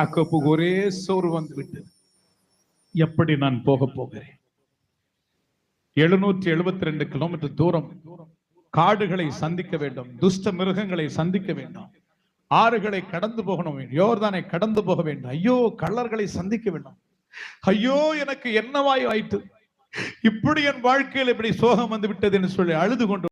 யாக்கோபுக்கு ஒரே சோர்வு வந்து விட்டது. எப்படி நான் போக போகிறேன்? 772 கிலோமீட்டர் தூரம் காடுகளை சந்திக்க வேண்டும், துஷ்ட மிருகங்களை சந்திக்க வேண்டும், ஆறுகளை கடந்து போகணும், யோர்தானை கடந்து போக வேண்டும். ஐயோ, கள்ளர்களை சந்திக்க வேண்டும். ஐயோ, எனக்கு என்னவாய் ஆயிற்று, இப்படி என் வாழ்க்கையில் இப்படி சோகம் வந்து விட்டது என்று சொல்லி அழுது கொண்டு